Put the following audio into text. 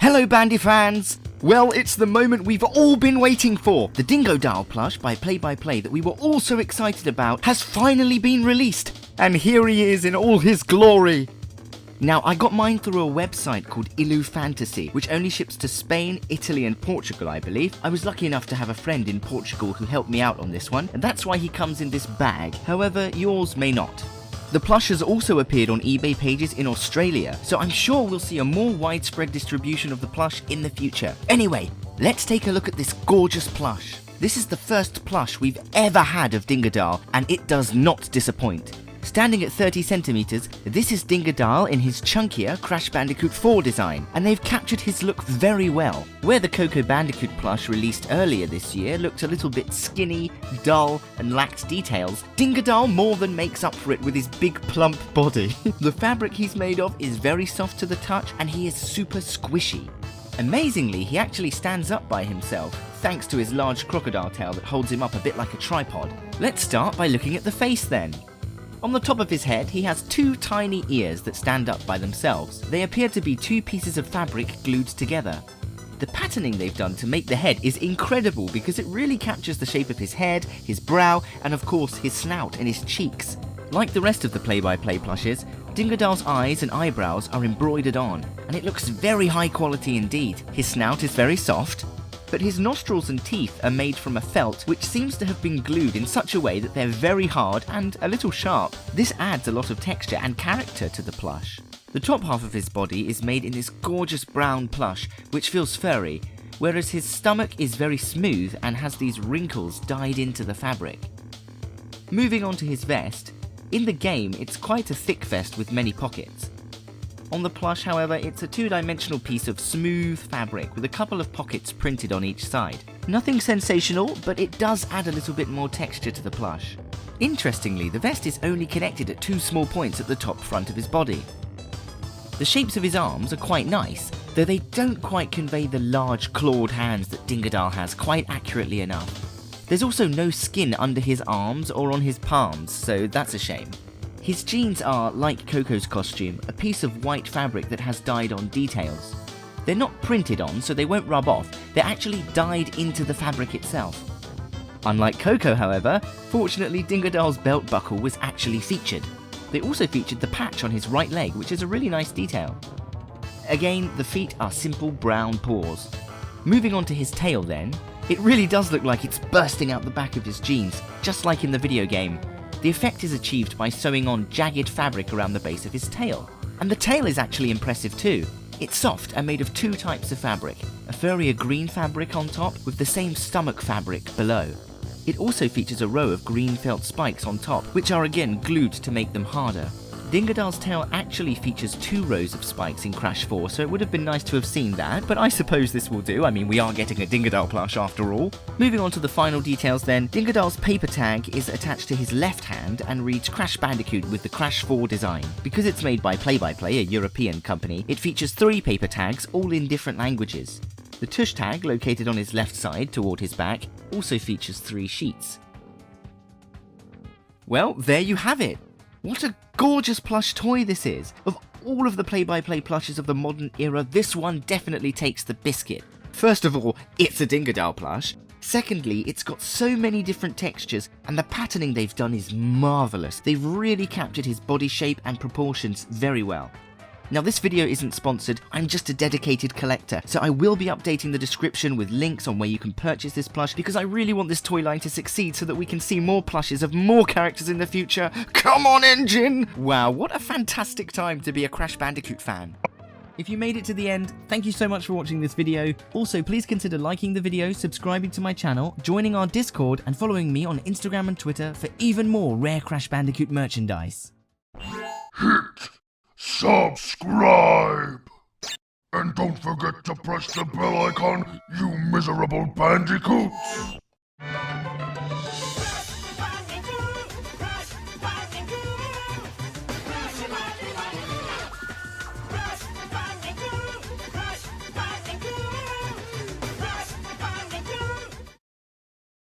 Hello Bandifans! Well, it's the moment we've all been waiting for. The Dingodile plush by Play that we were all so excited about has finally been released. And here he is in all his glory. Now, I got mine through a website called Ilu Fantasy, which only ships to Spain, Italy and Portugal, I believe. I was lucky enough to have a friend in Portugal who helped me out on this one, and that's why he comes in this bag. However, yours may not. The plush has also appeared on eBay pages in Australia, so I'm sure we'll see a more widespread distribution of the plush in the future. Anyway, let's take a look at this gorgeous plush. This is the first plush we've ever had of Dingodile, and it does not disappoint. Standing at 30 centimeters, this is Dingodile in his chunkier Crash Bandicoot 4 design, and they've captured his look very well. Where the Coco Bandicoot plush released earlier this year looked a little bit skinny, dull, and lacked details, Dingodile more than makes up for it with his big plump body. The fabric he's made of is very soft to the touch, and he is super squishy. Amazingly, he actually stands up by himself, thanks to his large crocodile tail that holds him up a bit like a tripod. Let's start by looking at the face then. On the top of his head, he has two tiny ears that stand up by themselves. They appear to be two pieces of fabric glued together. The patterning they've done to make the head is incredible because it really captures the shape of his head, his brow, and of course his snout and his cheeks. Like the rest of the Play plushes, Dingodile's eyes and eyebrows are embroidered on, and it looks very high quality indeed. His snout is very soft, but his nostrils and teeth are made from a felt which seems to have been glued in such a way that they're very hard and a little sharp. This adds a lot of texture and character to the plush. The top half of his body is made in this gorgeous brown plush which feels furry, whereas his stomach is very smooth and has these wrinkles dyed into the fabric. Moving on to his vest, in the game it's quite a thick vest with many pockets. On the plush, however, it's a two-dimensional piece of smooth fabric with a couple of pockets printed on each side. Nothing sensational, but it does add a little bit more texture to the plush. Interestingly, the vest is only connected at two small points at the top front of his body. The shapes of his arms are quite nice, though they don't quite convey the large clawed hands that Dingodile has quite accurately enough. There's also no skin under his arms or on his palms, so that's a shame. His jeans are, like Coco's costume, a piece of white fabric that has dyed-on details. They're not printed on, so they won't rub off, they're actually dyed into the fabric itself. Unlike Coco, however, fortunately Dingodile's belt buckle was actually featured. They also featured the patch on his right leg, which is a really nice detail. Again, the feet are simple brown paws. Moving on to his tail then, it really does look like it's bursting out the back of his jeans, just like in the video game. The effect is achieved by sewing on jagged fabric around the base of his tail. And the tail is actually impressive too. It's soft and made of two types of fabric, a furrier green fabric on top with the same stomach fabric below. It also features a row of green felt spikes on top, which are again glued to make them harder. Dingodile's tail actually features two rows of spikes in Crash 4, so it would have been nice to have seen that, but I suppose this will do. I mean, we are getting a Dingodile plush after all. Moving on to the final details then, Dingodile's paper tag is attached to his left hand and reads Crash Bandicoot with the Crash 4 design. Because it's made by Play, a European company, it features 3 paper tags, all in different languages. The tush tag, located on his left side toward his back, also features 3 sheets. Well, there you have it! What a gorgeous plush toy this is! Of all of the Play plushes of the modern era, this one definitely takes the biscuit. First of all, it's a Dingodile plush. Secondly, it's got so many different textures, and the patterning they've done is marvellous. They've really captured his body shape and proportions very well. Now, this video isn't sponsored, I'm just a dedicated collector, so I will be updating the description with links on where you can purchase this plush because I really want this toy line to succeed so that we can see more plushes of more characters in the future. Come on, N.Gin! Wow, what a fantastic time to be a Crash Bandicoot fan. If you made it to the end, thank you so much for watching this video. Also, please consider liking the video, subscribing to my channel, joining our Discord, and following me on Instagram and Twitter for even more rare Crash Bandicoot merchandise. Hit subscribe! And don't forget to press the bell icon, you miserable bandicoots!